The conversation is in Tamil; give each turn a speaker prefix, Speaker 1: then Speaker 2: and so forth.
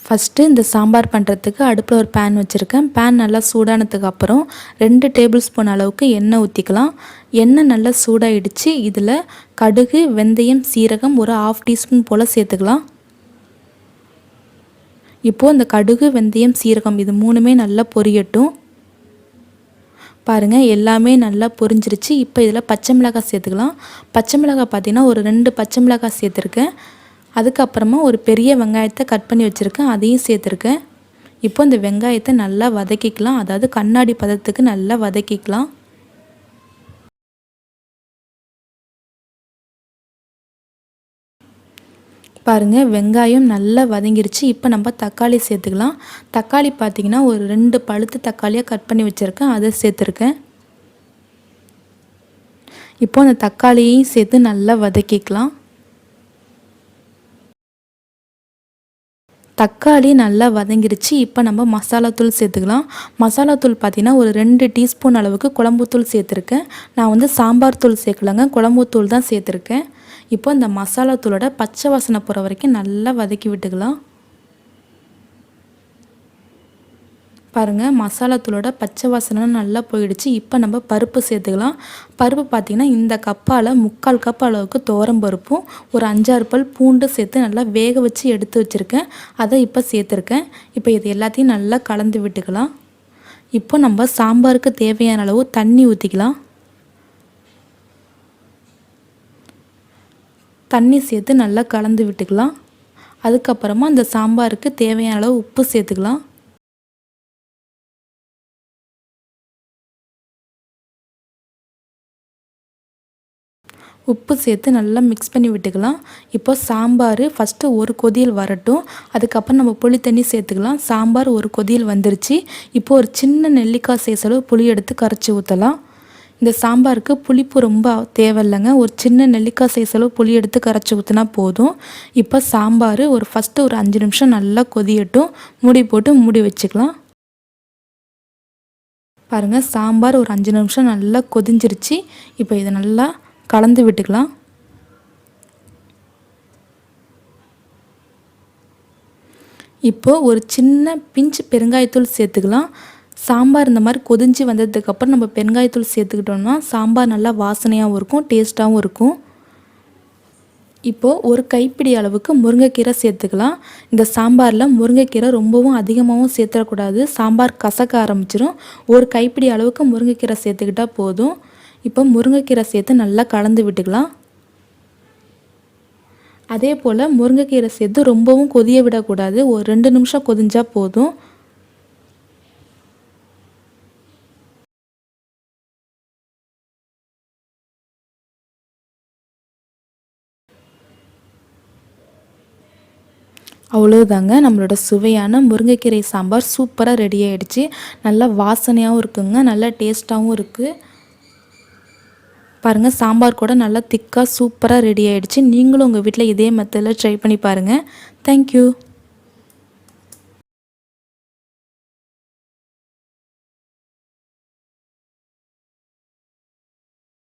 Speaker 1: ஃபஸ்ட்டு இந்த சாம்பார் பண்ணுறதுக்கு அடுப்பில் ஒரு பேன் வச்சுருக்கேன். பேன் நல்லா சூடானதுக்கு அப்புறம் 2 டேபிள் ஸ்பூன் அளவுக்கு எண்ணெய் ஊற்றிக்கலாம். எண்ணெய் நல்லா சூடாகிடுச்சு. இதில் கடுகு, வெந்தயம், சீரகம் ஒரு 1/2 டீஸ்பூன் போல் சேர்த்துக்கலாம். இப்போது இந்த கடுகு, வெந்தயம், சீரகம் இது 3மே நல்லா பொரியட்டும். பாருங்கள், எல்லாமே நல்லா பொரிஞ்சிருச்சு. இப்போ இதில் பச்சை மிளகாய் சேர்த்துக்கலாம். பச்சை மிளகாய் பார்த்திங்கன்னா ஒரு 2 பச்சை மிளகாய் சேர்த்துருக்கேன். அதுக்கப்புறமா ஒரு பெரிய வெங்காயத்தை கட் பண்ணி வச்சுருக்கேன், அதையும் சேர்த்துருக்கேன். இப்போ இந்த வெங்காயத்தை நல்லா வதக்கிக்கலாம். அதாவது கண்ணாடி பதத்துக்கு நல்லா வதக்கிக்கலாம். பாருங்கள், வெங்காயம் நல்லா வதங்கிருச்சு. இப்போ நம்ம தக்காளி சேர்த்துக்கலாம். தக்காளி பார்த்திங்கன்னா ஒரு 2 பழுத்து தக்காளியாக கட் பண்ணி வச்சுருக்கேன், அதை சேர்த்துருக்கேன். இப்போ அந்த தக்காளியையும் சேர்த்து நல்லா வதக்கிக்கலாம். தக்காளி நல்லா வதங்கிருச்சு. இப்போ நம்ம மசாலாத்தூள் சேர்த்துக்கலாம். மசாலாத்தூள் பார்த்திங்கன்னா ஒரு 2 டீஸ்பூன் அளவுக்கு குழம்புத்தூள் சேர்த்துருக்கேன். நான் சாம்பார் தூள் சேர்க்கலங்க, குழம்புத்தூள் தான் சேர்த்துருக்கேன். இப்போ இந்த மசாலாத்தூளோட பச்சை வாசனை போகிற வரைக்கும் நல்லா வதக்கி விட்டுக்கலாம். பாருங்கள், மசாலாத்தூளோட பச்சை வாசனை நல்லா போயிடுச்சு. இப்போ நம்ம பருப்பு சேர்த்துக்கலாம். பருப்பு பார்த்திங்கன்னா இந்த கப்பால் 3/4 கப் அளவுக்கு துவரம் பருப்பும் ஒரு 5-6 பல் பூண்டு சேர்த்து நல்லா வேக வச்சு எடுத்து வச்சுருக்கேன், அதை இப்போ சேர்த்துருக்கேன். இப்போ இது எல்லாத்தையும் நல்லா கலந்து விட்டுக்கலாம். இப்போ நம்ம சாம்பாருக்கு தேவையான அளவு தண்ணி ஊற்றிக்கலாம். தண்ணி சேர்த்து நல்லா கலந்து விட்டுக்கலாம். அதுக்கப்புறமா இந்த சாம்பாருக்கு தேவையான அளவு உப்பு சேர்த்துக்கலாம். உப்பு சேர்த்து நல்லா மிக்ஸ் பண்ணி விட்டுக்கலாம். இப்போ சாம்பார் ஃபஸ்ட்டு ஒரு கொதியல் வரட்டும், அதுக்கப்புறம் நம்ம புளி தண்ணி சேர்த்துக்கலாம். சாம்பார் ஒரு கொதியல் வந்துருச்சு. இப்போ ஒரு சின்ன நெல்லிக்காய் சைஸ் அளவு புளி எடுத்து கரைச்சி ஊற்றலாம். இந்த சாம்பாருக்கு புளிப்பு ரொம்ப தேவையில்லைங்க, ஒரு சின்ன நெல்லிக்காய் சைஸ் அளவு புளி எடுத்து கரைச்சி ஊற்றினா போதும். இப்போ சாம்பார் ஃபஸ்ட்டு ஒரு 5 நிமிஷம் நல்லா கொதியட்டும், மூடி போட்டு மூடி வச்சுக்கலாம். பாருங்கள், சாம்பார் ஒரு 5 நிமிஷம் நல்லா கொதிஞ்சிருச்சு. இப்போ இதை நல்லா கலந்து விட்டுக்கலாம். இப்போது ஒரு சின்ன பிஞ்சு பெருங்காயத்தூள் சேர்த்துக்கலாம். சாம்பார் இந்த மாதிரி கொதிஞ்சு வந்ததுக்கப்புறம் நம்ம பெருங்காயத்தூள் சேர்த்துக்கிட்டோம்னா சாம்பார் நல்லா வாசனையாகவும் இருக்கும், டேஸ்ட்டாகவும் இருக்கும். இப்போது ஒரு கைப்பிடி அளவுக்கு முருங்கைக்கீரை சேர்த்துக்கலாம். இந்த சாம்பாரில் முருங்கைக்கீரை ரொம்பவும் அதிகமாகவும் சேர்த்துடக்கூடாது, சாம்பார் கசக்க ஆரம்பிச்சிடும். ஒரு கைப்பிடி அளவுக்கு முருங்கைக்கீரை சேர்த்துக்கிட்டால் போதும். இப்போ முருங்கைக்கீரை சேர்த்து நல்லா கலந்து விட்டுக்கலாம். அதே போல் முருங்கைக்கீரை சேர்த்து ரொம்பவும் கொதிய விடக்கூடாது, ஒரு 2 நிமிஷம் கொதிஞ்சால் போதும். அவ்வளோதாங்க, நம்மளோட சுவையான முருங்கைக்கீரை சாம்பார் சூப்பராக ரெடி ஆகிடுச்சு. நல்லா வாசனையாகவும் இருக்குங்க, நல்லா டேஸ்ட்டாகவும் இருக்குது. பாருங்கள், சாம்பார் கூட நல்லா திக்காக சூப்பராக ரெடி ஆகிடுச்சு. நீங்களும் உங்கள் வீட்டில் இதே மெத்தடில் ட்ரை பண்ணி பாருங்கள். தேங்க்யூ.